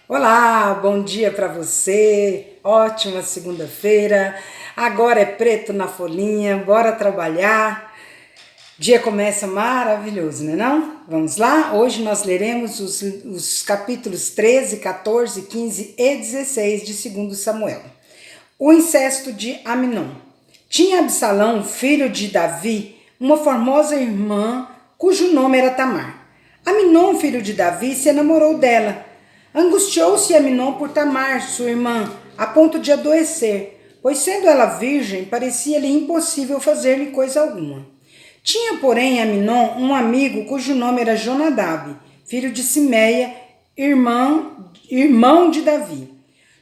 Olá, bom dia para você. Ótima segunda-feira. Agora é preto na folhinha, bora trabalhar. Dia começa maravilhoso, né não? Vamos lá? Hoje nós leremos os capítulos 13, 14, 15 e 16 de 2 Samuel. O incesto de Aminon. Tinha Absalão, filho de Davi, uma formosa irmã cujo nome era Tamar. Aminon, filho de Davi, se enamorou dela. Angustiou-se Aminon por Tamar, sua irmã, a ponto de adoecer, pois sendo ela virgem, parecia-lhe impossível fazer-lhe coisa alguma. Tinha, porém, Aminon um amigo cujo nome era Jonadab, filho de Simeia, irmão de Davi.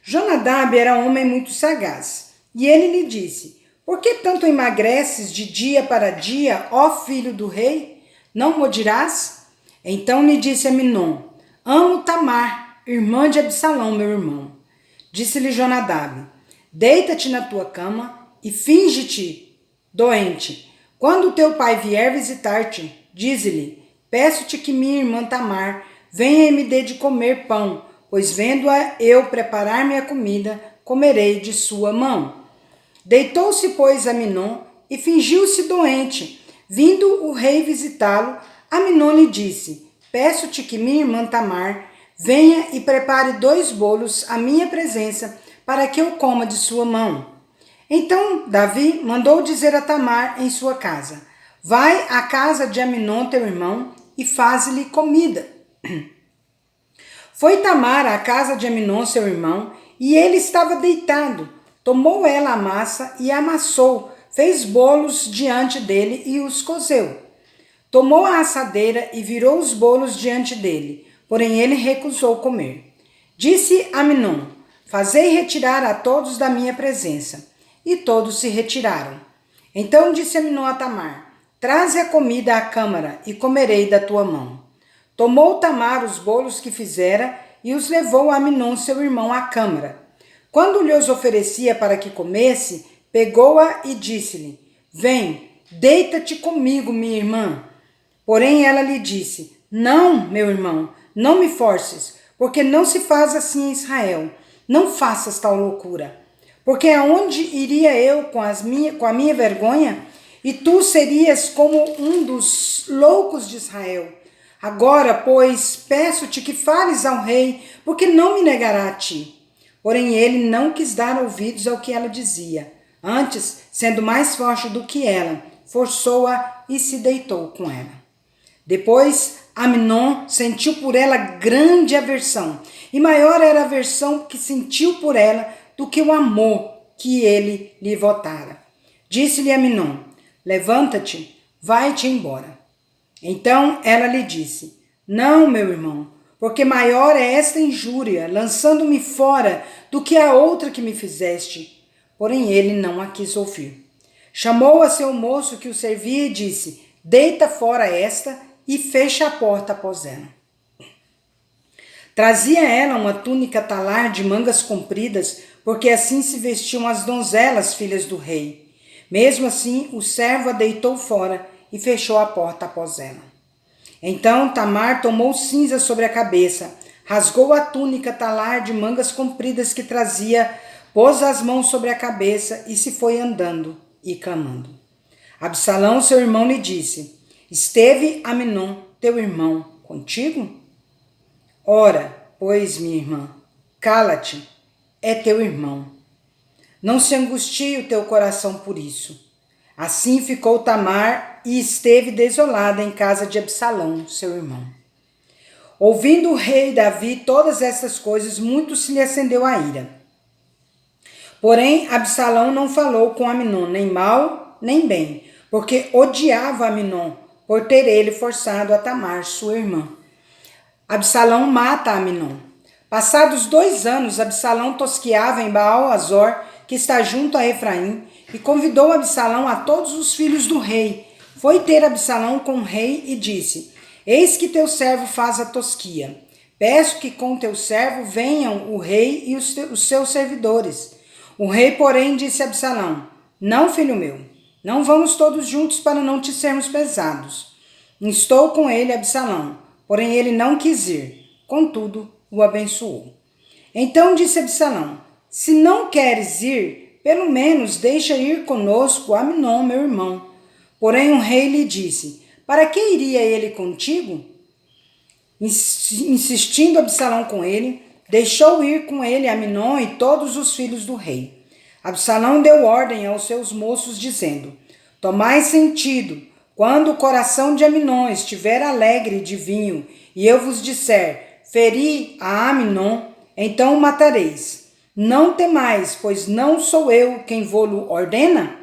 Jonadab era homem muito sagaz, e ele lhe disse: Por que tanto emagreces de dia para dia, ó filho do rei? Não modirás? Então lhe disse Aminon: Amo Tamar, irmã de Absalão, meu irmão. Disse-lhe Jonadab: Deita-te na tua cama e finge-te doente. Quando teu pai vier visitar-te, dize-lhe: Peço-te que minha irmã Tamar venha e me dê de comer pão, pois vendo-a eu preparar-me a comida, comerei de sua mão. Deitou-se, pois, Aminon e fingiu-se doente. Vindo o rei visitá-lo, Aminon lhe disse: Peço-te que minha irmã Tamar venha e prepare 2 bolos à minha presença, para que eu coma de sua mão. Então Davi mandou dizer a Tamar em sua casa: Vai à casa de Aminon, teu irmão, e faze-lhe comida. Foi Tamar à casa de Aminon, seu irmão, e ele estava deitado. Tomou ela a massa e a amassou, fez bolos diante dele e os cozeu. Tomou a assadeira e virou os bolos diante dele, porém ele recusou comer. Disse Aminon: Fazei retirar a todos da minha presença. E todos se retiraram. Então disse Aminon a Tamar: Traze a comida à câmara e comerei da tua mão. Tomou Tamar os bolos que fizera e os levou a Aminon, seu irmão, à câmara. Quando lhes oferecia para que comesse, pegou-a e disse-lhe: Vem, deita-te comigo, minha irmã. Porém ela lhe disse: Não, meu irmão, não me forces, porque não se faz assim em Israel. Não faças tal loucura. Porque aonde iria eu com a minha vergonha? E tu serias como um dos loucos de Israel. Agora, pois, peço-te que fales ao rei, porque não me negará a ti. Porém ele não quis dar ouvidos ao que ela dizia. Antes, sendo mais forte do que ela, forçou-a e se deitou com ela. Depois, Aminon sentiu por ela grande aversão, e maior era a aversão que sentiu por ela do que o amor que ele lhe votara. Disse-lhe Aminon: Levanta-te, vai-te embora. Então ela lhe disse: Não, meu irmão, porque maior é esta injúria, lançando-me fora, do que a outra que me fizeste. Porém ele não a quis ouvir. Chamou a seu moço que o servia e disse: Deita fora esta e fecha a porta após ela. Trazia ela uma túnica talar de mangas compridas, porque assim se vestiam as donzelas filhas do rei. Mesmo assim, o servo a deitou fora e fechou a porta após ela. Então Tamar tomou cinza sobre a cabeça, rasgou a túnica talar de mangas compridas que trazia, pôs as mãos sobre a cabeça e se foi andando e clamando. Absalão, seu irmão, lhe disse: Esteve Aminon, teu irmão, contigo? Ora, pois, minha irmã, cala-te, é teu irmão. Não se angustie o teu coração por isso. Assim ficou Tamar e esteve desolada em casa de Absalão, seu irmão. Ouvindo o rei Davi todas essas coisas, muito se lhe acendeu a ira. Porém, Absalão não falou com Aminon, nem mal, nem bem, porque odiava Aminon, por ter ele forçado a Tamar, sua irmã. Absalão mata Aminon. Passados 2 anos, Absalão tosqueava em Baal-Azor, que está junto a Efraim, e convidou Absalão a todos os filhos do rei. Foi ter Absalão com o rei e disse: Eis que teu servo faz a tosquia. Peço que com teu servo venham o rei e os seus servidores. O rei, porém, disse a Absalão: Não, filho meu, não vamos todos juntos para não te sermos pesados. Instou com ele Absalão, porém ele não quis ir. Contudo, o abençoou. Então disse Absalão: se não queres ir, pelo menos deixa ir conosco Aminon, meu irmão. Porém o rei lhe disse: para que iria ele contigo? Insistindo Absalão com ele, deixou ir com ele Aminon e todos os filhos do rei. Absalão deu ordem aos seus moços, dizendo: tomai sentido, quando o coração de Aminon estiver alegre de vinho, e eu vos disser: feri a Aminon, então o matareis. Não temais, pois não sou eu quem vô-lo ordena?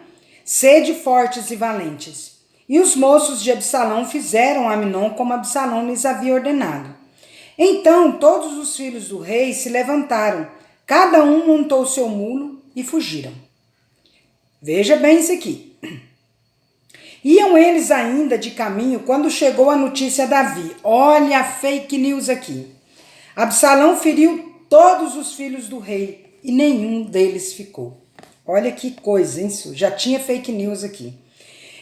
Sede fortes e valentes. E os moços de Absalão fizeram a Aminon como Absalão lhes havia ordenado. Então todos os filhos do rei se levantaram, cada um montou seu mulo e fugiram. Veja bem isso aqui. Iam eles ainda de caminho quando chegou a notícia a Davi. Olha a fake news aqui. Absalão feriu todos os filhos do rei e nenhum deles ficou. Olha que coisa, hein? Já tinha fake news aqui.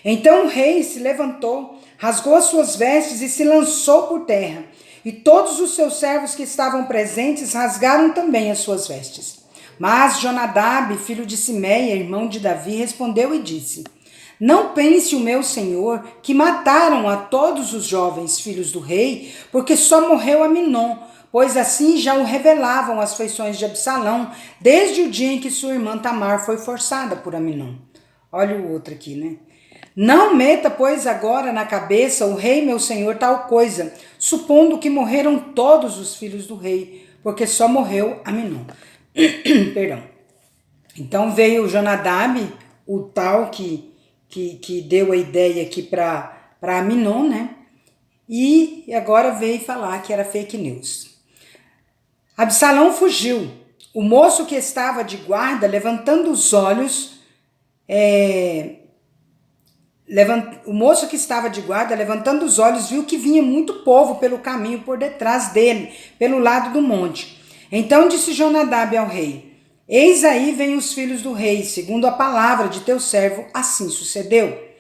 Então o rei se levantou, rasgou as suas vestes e se lançou por terra. E todos os seus servos que estavam presentes rasgaram também as suas vestes. Mas Jonadab, filho de Simeia, irmão de Davi, respondeu e disse: não pense o meu senhor que mataram a todos os jovens filhos do rei, porque só morreu Aminon, pois assim já o revelavam as feições de Absalão, desde o dia em que sua irmã Tamar foi forçada por Aminon. Olha o outro aqui, né? Não meta, pois, agora na cabeça o rei meu senhor tal coisa, supondo que morreram todos os filhos do rei, porque só morreu Aminon. Perdão. Então veio Jonadab, o tal que deu a ideia aqui para Aminon, né? E agora veio falar que era fake news. Absalão fugiu. O moço que estava de guarda, levantando os olhos, viu que vinha muito povo pelo caminho por detrás dele, pelo lado do monte. Então disse Jonadab ao rei: eis aí vêm os filhos do rei, segundo a palavra de teu servo, assim sucedeu.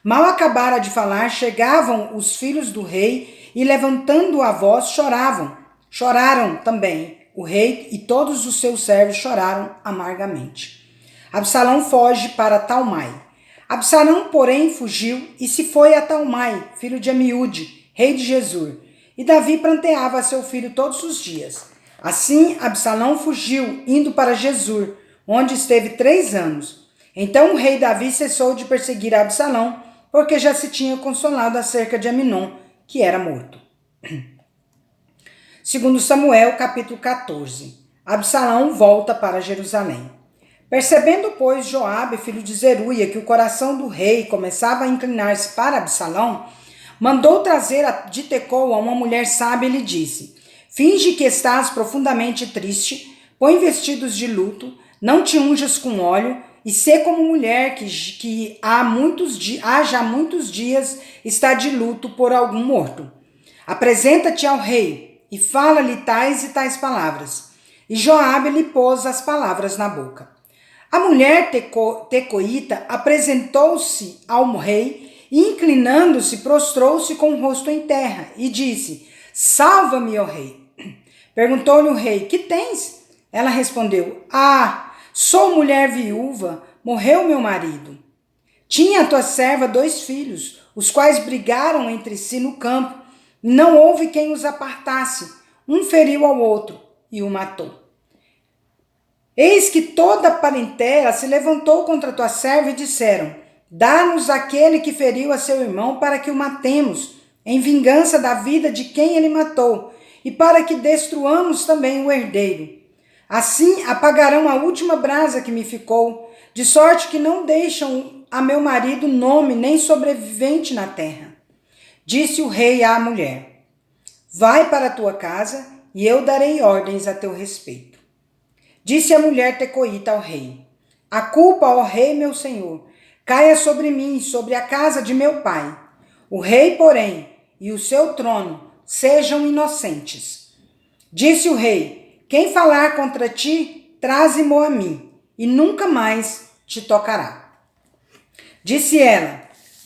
Mal acabara de falar, chegavam os filhos do rei e, levantando a voz, choravam. Choraram também. O rei e todos os seus servos choraram amargamente. Absalão foge para Talmai. Absalão, porém, fugiu e se foi a Talmai, filho de Amiúde, rei de Gesur. E Davi pranteava a seu filho todos os dias. Assim, Absalão fugiu, indo para Gesur, onde esteve 3 anos. Então o rei Davi cessou de perseguir Absalão, porque já se tinha consolado acerca de Aminon, que era morto. 2 Samuel, capítulo 14. Absalão volta para Jerusalém. Percebendo, pois, Joabe, filho de Zeruia, que o coração do rei começava a inclinar-se para Absalão, mandou trazer de Tecoa uma mulher sábia e lhe disse: finge que estás profundamente triste, põe vestidos de luto, não te unjas com óleo, e sê como mulher que há já muitos dias está de luto por algum morto. Apresenta-te ao rei, e fala-lhe tais e tais palavras. E Joabe lhe pôs as palavras na boca. A mulher tecoíta apresentou-se ao rei, e inclinando-se, prostrou-se com o rosto em terra, e disse: salva-me, ó rei. Perguntou-lhe o rei: que tens? Ela respondeu: sou mulher viúva, morreu meu marido. Tinha a tua serva 2 filhos, os quais brigaram entre si no campo. Não houve quem os apartasse. Um feriu ao outro e o matou. Eis que toda a parentela se levantou contra tua serva e disseram: dá-nos aquele que feriu a seu irmão para que o matemos, em vingança da vida de quem ele matou, e para que destruamos também o herdeiro. Assim apagarão a última brasa que me ficou, de sorte que não deixam a meu marido nome nem sobrevivente na terra. Disse o rei à mulher: vai para a tua casa e eu darei ordens a teu respeito. Disse a mulher tecoíta ao rei: a culpa, ó rei meu senhor, caia sobre mim e sobre a casa de meu pai. O rei, porém, e o seu trono sejam inocentes. Disse o rei: quem falar contra ti, traze-mo a mim, e nunca mais te tocará. Disse ela: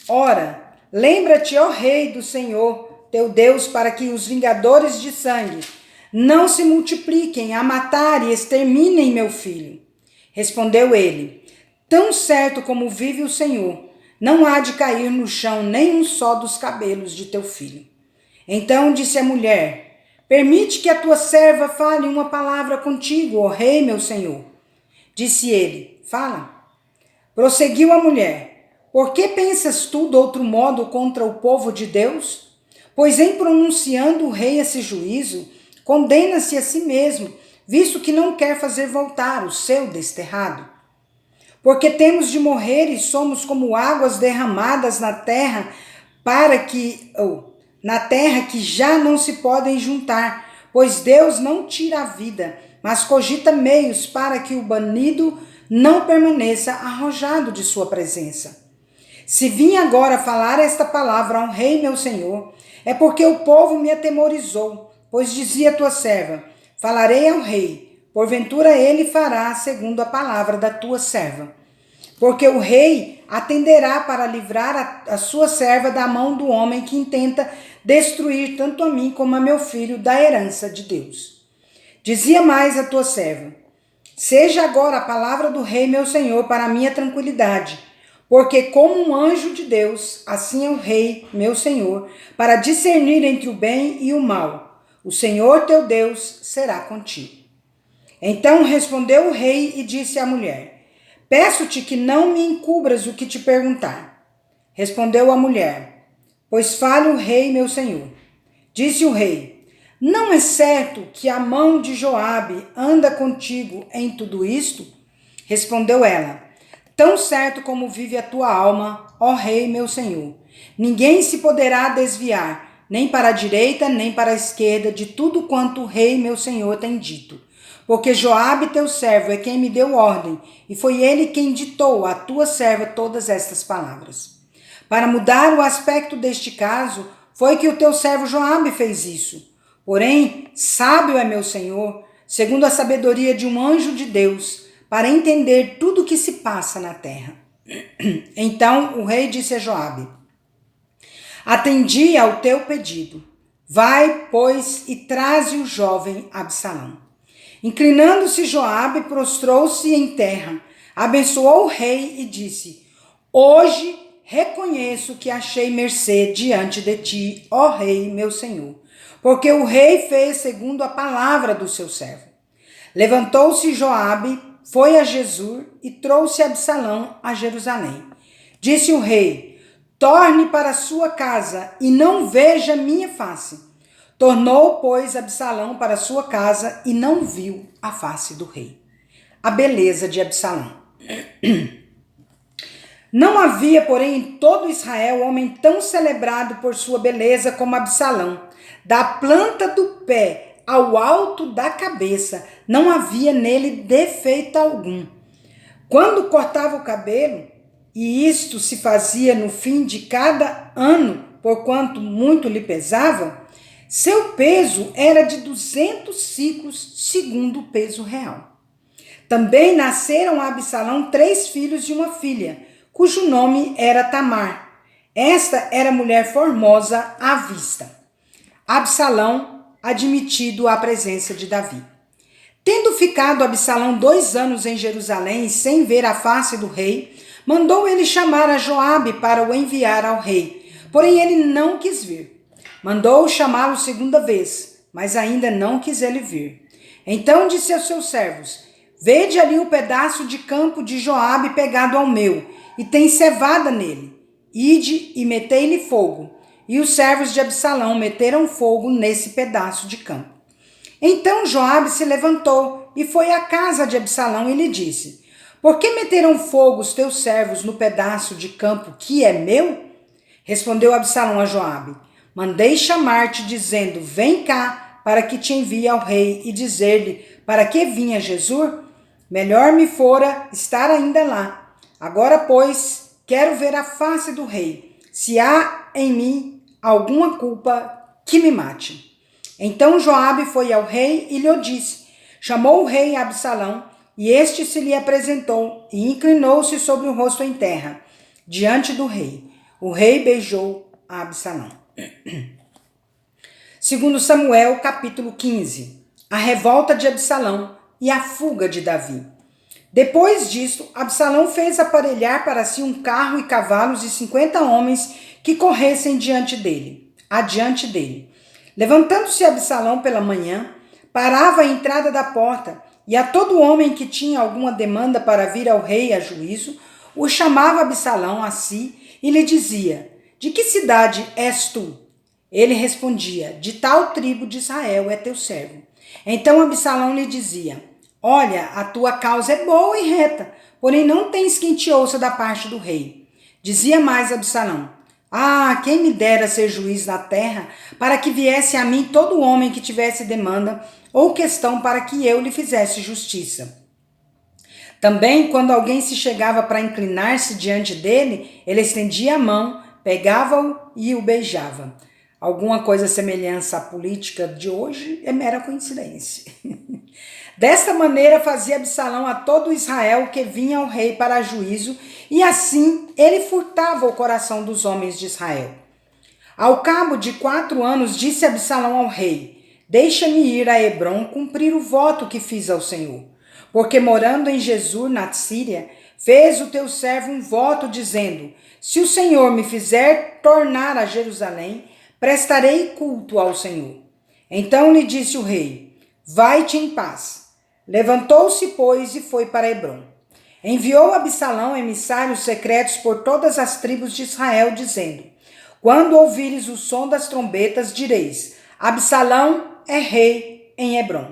ora, lembra-te, ó rei do Senhor, teu Deus, para que os vingadores de sangue não se multipliquem a matar e exterminem meu filho. Respondeu ele: tão certo como vive o Senhor, não há de cair no chão nem um só dos cabelos de teu filho. Então disse a mulher: permite que a tua serva fale uma palavra contigo, ó rei, meu senhor. Disse ele: fala. Prosseguiu a mulher: por que pensas tu de outro modo contra o povo de Deus? Pois em pronunciando o rei esse juízo, condena-se a si mesmo, visto que não quer fazer voltar o seu desterrado. Porque temos de morrer e somos como águas derramadas na terra, na terra que já não se podem juntar, pois Deus não tira a vida, mas cogita meios para que o banido não permaneça arrojado de sua presença. Se vim agora falar esta palavra ao rei meu senhor, é porque o povo me atemorizou, pois dizia tua serva: falarei ao rei, porventura ele fará segundo a palavra da tua serva. Porque o rei atenderá para livrar a sua serva da mão do homem que intenta destruir tanto a mim como a meu filho da herança de Deus. Dizia mais a tua serva: seja agora a palavra do rei meu senhor para a minha tranquilidade, porque como um anjo de Deus, assim é o rei meu senhor, para discernir entre o bem e o mal. O Senhor teu Deus será contigo. Então respondeu o rei e disse à mulher: peço-te que não me encubras o que te perguntar. Respondeu a mulher: pois fale o rei meu senhor. Disse o rei: não é certo que a mão de Joabe anda contigo em tudo isto? Respondeu ela: tão certo como vive a tua alma, ó rei meu senhor. Ninguém se poderá desviar, nem para a direita, nem para a esquerda, de tudo quanto o rei meu senhor tem dito. Porque Joabe teu servo é quem me deu ordem, e foi ele quem ditou à tua serva todas estas palavras. Para mudar o aspecto deste caso, foi que o teu servo Joabe fez isso. Porém, sábio é meu senhor, segundo a sabedoria de um anjo de Deus, para entender tudo o que se passa na terra. Então o rei disse a Joabe: atendi ao teu pedido. Vai, pois, e traze o jovem Absalão. Inclinando-se Joabe, prostrou-se em terra, abençoou o rei e disse: hoje reconheço que achei mercê diante de ti, ó rei, meu senhor, porque o rei fez segundo a palavra do seu servo. Levantou-se Joabe, foi a Jesur e trouxe Absalão a Jerusalém. Disse o rei: torne para sua casa e não veja minha face. Tornou, pois, Absalão para sua casa e não viu a face do rei. A beleza de Absalão. Não havia, porém, em todo Israel homem tão celebrado por sua beleza como Absalão. Da planta do pé ao alto da cabeça, não havia nele defeito algum. Quando cortava o cabelo, e isto se fazia no fim de cada ano, porquanto muito lhe pesava, seu peso era de 200 siclos, segundo o peso real. Também nasceram a Absalão 3 filhos e uma filha, cujo nome era Tamar. Esta era mulher formosa à vista. Absalão admitido à presença de Davi. Tendo ficado Absalão 2 anos em Jerusalém, sem ver a face do rei, mandou ele chamar a Joabe para o enviar ao rei. Porém ele não quis vir. Mandou chamá-lo segunda vez, mas ainda não quis ele vir. Então disse aos seus servos: vede ali o pedaço de campo de Joabe pegado ao meu, e tem cevada nele. Ide e metei-lhe fogo. E os servos de Absalão meteram fogo nesse pedaço de campo. Então Joabe se levantou e foi à casa de Absalão e lhe disse: por que meteram fogo os teus servos no pedaço de campo que é meu? Respondeu Absalão a Joabe: mandei chamar-te, dizendo: vem cá, para que te envie ao rei, e dizer-lhe: para que vinha Jesur? Melhor me fora estar ainda lá. Agora, pois, quero ver a face do rei. Se há em mim alguma culpa, que me mate. Então Joabe foi ao rei e lhe disse. Chamou o rei a Absalão, e este se lhe apresentou, e inclinou-se sobre o rosto em terra, diante do rei. O rei beijou a Absalão. Segundo Samuel, capítulo 15. a revolta de Absalão e a fuga de Davi. Depois disto, Absalão fez aparelhar para si um carro e cavalos e 50 homens que corressem adiante dele. Levantando-se Absalão pela manhã, parava à entrada da porta, e a todo homem que tinha alguma demanda para vir ao rei a juízo, o chamava Absalão a si e lhe dizia: de que cidade és tu? Ele respondia: de tal tribo de Israel é teu servo. Então Absalão lhe dizia: olha, a tua causa é boa e reta, porém não tens quem te ouça da parte do rei. Dizia mais Absalão: ah, quem me dera ser juiz na terra, para que viesse a mim todo homem que tivesse demanda ou questão para que eu lhe fizesse justiça. Também, quando alguém se chegava para inclinar-se diante dele, ele estendia a mão, pegava-o e o beijava. Alguma coisa semelhança à política de hoje é mera coincidência. Desta maneira fazia Absalão a todo Israel que vinha ao rei para juízo, e assim ele furtava o coração dos homens de Israel. Ao cabo de 4 anos, disse Absalão ao rei: deixa-me ir a Hebrom cumprir o voto que fiz ao Senhor. Porque morando em Jesur, na Síria, fez o teu servo um voto, dizendo: se o Senhor me fizer tornar a Jerusalém, prestarei culto ao Senhor. Então lhe disse o rei: vai-te em paz. Levantou-se, pois, e foi para Hebrom. Enviou Absalão emissários secretos por todas as tribos de Israel, dizendo: quando ouvires o som das trombetas, direis: Absalão é rei em Hebrom.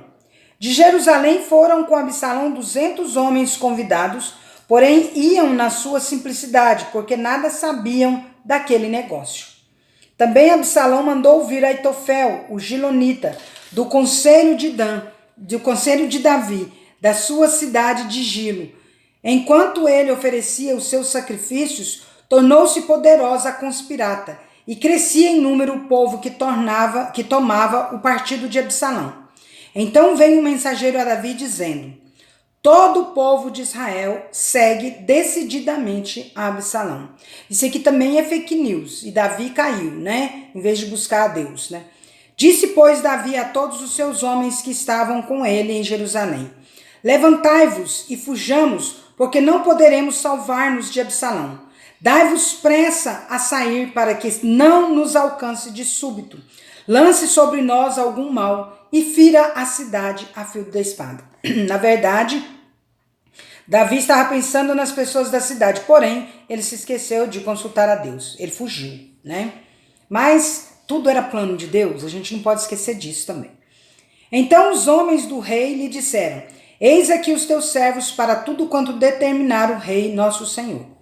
De Jerusalém foram com Absalão 200 homens convidados, porém iam na sua simplicidade, porque nada sabiam daquele negócio. Também Absalão mandou vir Aitofel, o gilonita, do conselho de Davi, da sua cidade de Gilo. Enquanto ele oferecia os seus sacrifícios, tornou-se poderosa a conspirata, e crescia em número o povo que tomava o partido de Absalão. Então veio um mensageiro a Davi dizendo: todo o povo de Israel segue decididamente a Absalão. Isso aqui também é fake news, e Davi caiu, né? Em vez de buscar a Deus, né? Disse, pois, Davi a todos os seus homens que estavam com ele em Jerusalém: levantai-vos e fujamos, porque não poderemos salvar-nos de Absalão. Dai-vos pressa a sair, para que não nos alcance de súbito. Lance sobre nós algum mal e fira a cidade a fio da espada. Na verdade, Davi estava pensando nas pessoas da cidade, porém, ele se esqueceu de consultar a Deus. Ele fugiu, né? Mas tudo era plano de Deus, a gente não pode esquecer disso também. Então os homens do rei lhe disseram: eis aqui os teus servos para tudo quanto determinar o rei nosso Senhor.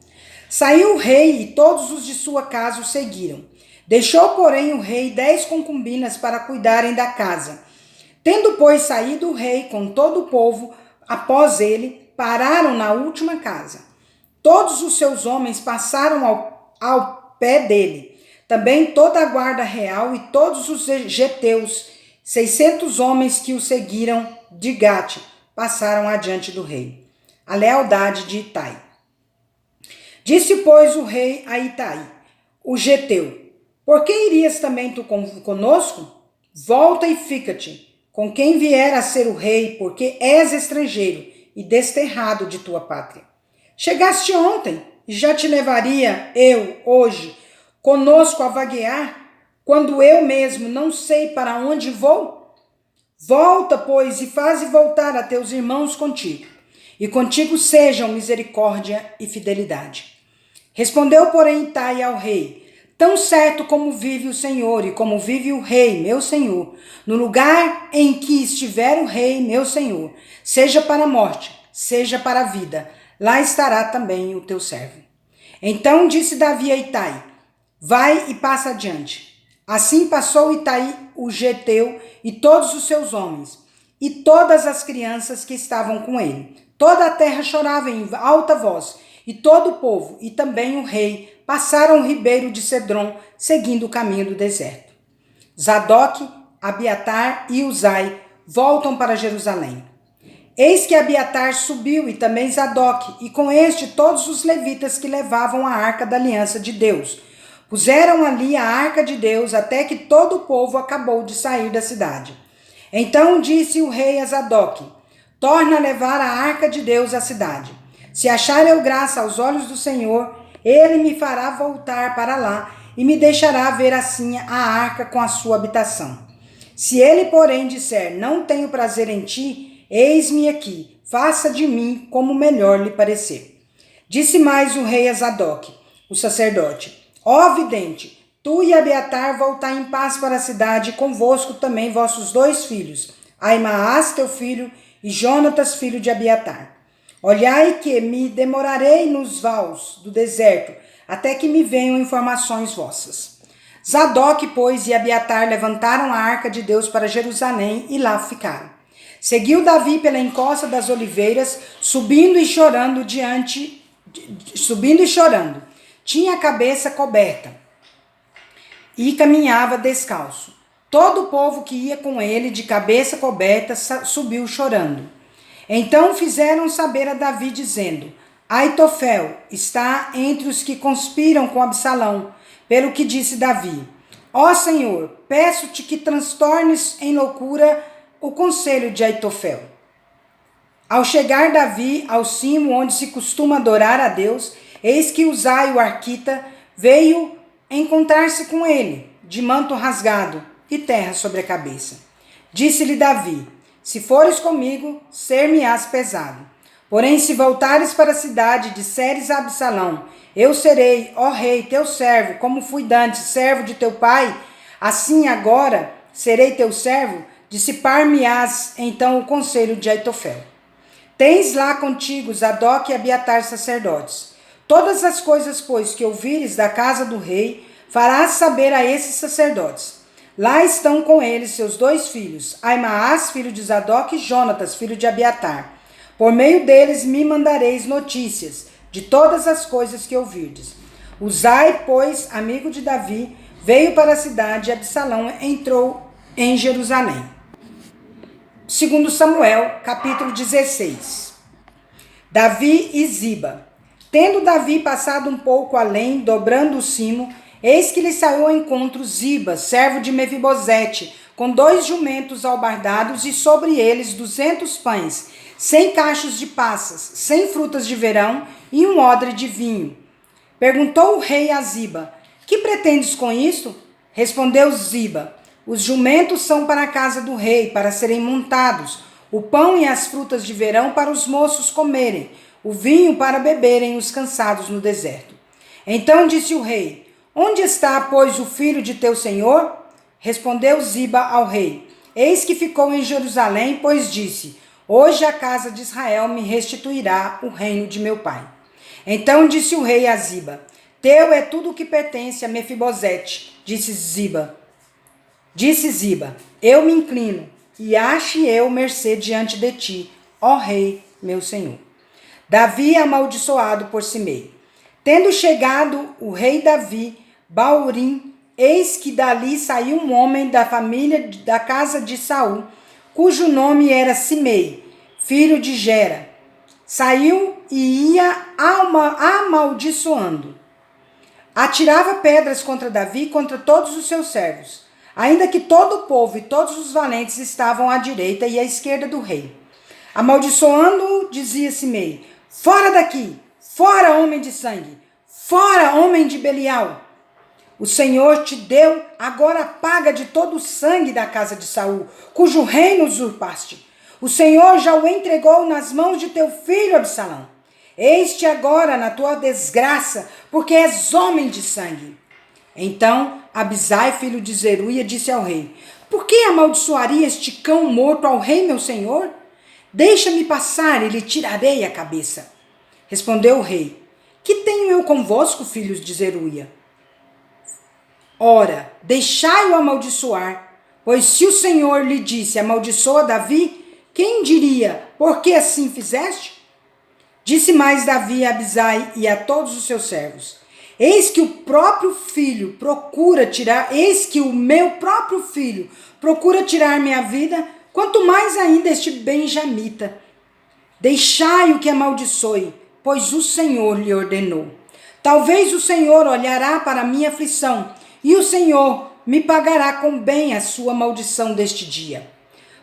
Saiu o rei e todos os de sua casa o seguiram. Deixou, porém, o rei 10 concubinas para cuidarem da casa. Tendo, pois, saído o rei com todo o povo, após ele, pararam na última casa. Todos os seus homens passaram ao pé dele. Também toda a guarda real e todos os geteus, 600 homens que o seguiram de Gate, passaram adiante do rei. A lealdade de Itai. Disse, pois, o rei a Itai, o geteu: por que irias também tu conosco? Volta e fica-te com quem vier a ser o rei, porque és estrangeiro e desterrado de tua pátria. Chegaste ontem, e já te levaria eu, hoje, conosco a vaguear, quando eu mesmo não sei para onde vou? Volta, pois, e faze voltar a teus irmãos contigo, e contigo sejam misericórdia e fidelidade. Respondeu, porém, Itai ao rei: tão certo como vive o Senhor e como vive o rei, meu senhor, no lugar em que estiver o rei, meu senhor, seja para a morte, seja para a vida, lá estará também o teu servo. Então disse Davi a Itai: vai e passa adiante. Assim passou Itai o geteu e todos os seus homens, e todas as crianças que estavam com ele. Toda a terra chorava em alta voz, e todo o povo, e também o rei, passaram o ribeiro de Cedron, seguindo o caminho do deserto. Zadok, Abiatar e Uzai voltam para Jerusalém. Eis que Abiatar subiu, e também Zadok, e com este todos os levitas que levavam a arca da aliança de Deus. Puseram ali a arca de Deus até que todo o povo acabou de sair da cidade. Então disse o rei a Zadok: torna a levar a arca de Deus à cidade. Se achar eu graça aos olhos do Senhor, ele me fará voltar para lá e me deixará ver assim a arca com a sua habitação. Se ele, porém, disser: não tenho prazer em ti, eis-me aqui, faça de mim como melhor lhe parecer. Disse mais o rei a Zadok, o sacerdote: ó vidente, tu e Abiatar voltai em paz para a cidade, e convosco também vossos 2 filhos, Aimaas teu filho e Jonatas filho de Abiatar. Olhai que me demorarei nos vales do deserto, até que me venham informações vossas. Zadok, pois, e Abiatar levantaram a arca de Deus para Jerusalém e lá ficaram. Seguiu Davi pela encosta das oliveiras, subindo e chorando. Tinha a cabeça coberta e caminhava descalço. Todo o povo que ia com ele, de cabeça coberta, subiu chorando. Então fizeram saber a Davi, dizendo: Aitofel está entre os que conspiram com Absalão. Pelo que disse Davi: ó Senhor, peço-te que transtornes em loucura o conselho de Aitofel. Ao chegar Davi ao cimo onde se costuma adorar a Deus, eis que Uzai, o arquita, veio encontrar-se com ele, de manto rasgado e terra sobre a cabeça. Disse-lhe Davi: se fores comigo, ser-me-ás pesado. Porém, se voltares para a cidade e disseres a Absalão: eu serei, ó rei, teu servo, como fui dantes, servo de teu pai, assim agora serei teu servo, dissipar-me-ás então o conselho de Aitofel. Tens lá contigo Zadok e Abiatar sacerdotes. Todas as coisas, pois, que ouvires da casa do rei, farás saber a esses sacerdotes. Lá estão com eles seus 2 filhos, Aimaas, filho de Zadok, e Jonatas, filho de Abiatar. Por meio deles me mandareis notícias de todas as coisas que ouvirdes. Uzai, pois, amigo de Davi, veio para a cidade e Absalão entrou em Jerusalém. 2 Samuel, capítulo 16. Davi e Ziba. Tendo Davi passado um pouco além, dobrando o cimo, eis que lhe saiu ao encontro Ziba, servo de Mefibosete, com 2 jumentos albardados e sobre eles 200 pães, 100 cachos de passas, 100 frutas de verão e um odre de vinho. Perguntou o rei a Ziba: que pretendes com isto? Respondeu Ziba: os jumentos são para a casa do rei, para serem montados, o pão e as frutas de verão para os moços comerem, o vinho para beberem os cansados no deserto. Então disse o rei: onde está, pois, o filho de teu senhor? Respondeu Ziba ao rei: eis que ficou em Jerusalém, pois disse: hoje a casa de Israel me restituirá o reino de meu pai. Então disse o rei a Ziba: teu é tudo o que pertence a Mefibosete. Disse Ziba: eu me inclino, e ache eu mercê diante de ti, ó rei, meu senhor. Davi amaldiçoado por Simei. Tendo chegado o rei Davi, Baurim, eis que dali saiu um homem da família da casa de Saul, cujo nome era Simei, filho de Gera. Saiu e ia amaldiçoando. Atirava pedras contra Davi e contra todos os seus servos, ainda que todo o povo e todos os valentes estavam à direita e à esquerda do rei. Amaldiçoando-o, dizia Simei: fora daqui, fora homem de sangue, fora homem de Belial. O Senhor te deu agora a paga de todo o sangue da casa de Saul, cujo reino usurpaste. O Senhor já o entregou nas mãos de teu filho Absalão. Eis-te agora na tua desgraça, porque és homem de sangue. Então Abisai, filho de Zeruia, disse ao rei: por que amaldiçoaria este cão morto ao rei meu senhor? Deixa-me passar e lhe tirarei a cabeça. Respondeu o rei: que tenho eu convosco, filhos de Zeruia? Ora, deixai-o amaldiçoar, pois se o Senhor lhe disse: amaldiçoa Davi, quem diria: por que assim fizeste? Disse mais Davi a Abisai e a todos os seus servos: eis que o meu próprio filho procura tirar minha vida, quanto mais ainda este benjamita. Deixai-o que amaldiçoe, pois o Senhor lhe ordenou. Talvez o Senhor olhará para a minha aflição, e o Senhor me pagará com bem a sua maldição deste dia.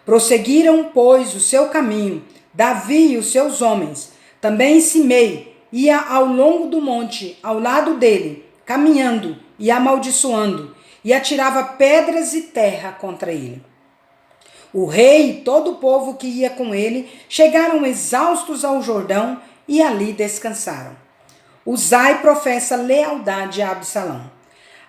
Prosseguiram, pois, o seu caminho, Davi e os seus homens. Também Simei ia ao longo do monte, ao lado dele, caminhando e amaldiçoando, e atirava pedras e terra contra ele. O rei e todo o povo que ia com ele chegaram exaustos ao Jordão e ali descansaram. Uzai professa lealdade a Absalão.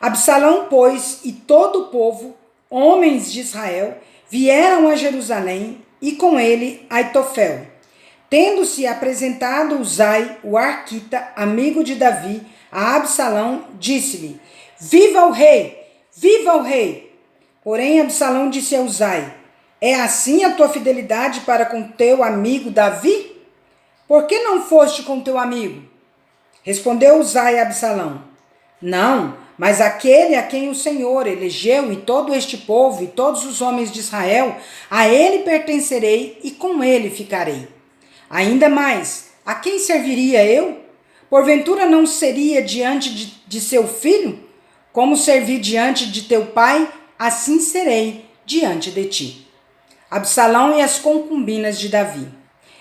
Absalão, pois, e todo o povo, homens de Israel, vieram a Jerusalém e com ele Aitofel. Tendo-se apresentado Uzai, o arquita, amigo de Davi, a Absalão, disse-lhe: Viva o rei! Viva o rei! Porém Absalão disse a Uzai: É assim a tua fidelidade para com teu amigo Davi? Por que não foste com teu amigo? Respondeu Uzai a Absalão: Não, mas aquele a quem o Senhor elegeu, e todo este povo, e todos os homens de Israel, a ele pertencerei e com ele ficarei. Ainda mais, a quem serviria eu? Porventura não seria diante de seu filho? Como servi diante de teu pai, assim serei diante de ti. Absalão e as concubinas de Davi.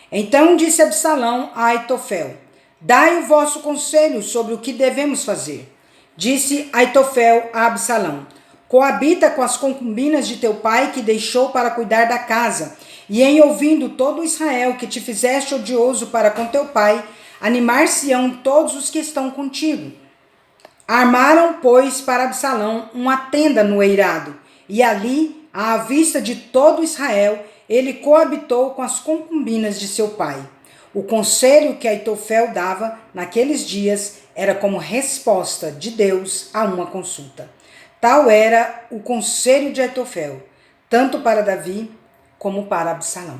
Então disse Absalão a Aitofel: Dai o vosso conselho sobre o que devemos fazer. Disse Aitofel a Absalão: Coabita com as concubinas de teu pai que deixou para cuidar da casa, e em ouvindo todo Israel que te fizeste odioso para com teu pai, animar-se-ão todos os que estão contigo. Armaram, pois, para Absalão uma tenda no eirado, e ali, à vista de todo Israel, ele coabitou com as concubinas de seu pai. O conselho que Aitofel dava naqueles dias era como resposta de Deus a uma consulta. Tal era o conselho de Aitofel, tanto para Davi como para Absalão.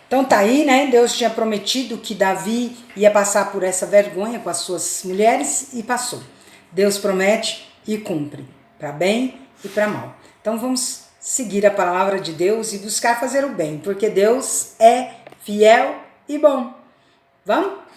Então tá aí, né? Deus tinha prometido que Davi ia passar por essa vergonha com as suas mulheres e passou. Deus promete e cumpre, para bem e para mal. Então vamos seguir a palavra de Deus e buscar fazer o bem, porque Deus é fiel e bom. Vamos?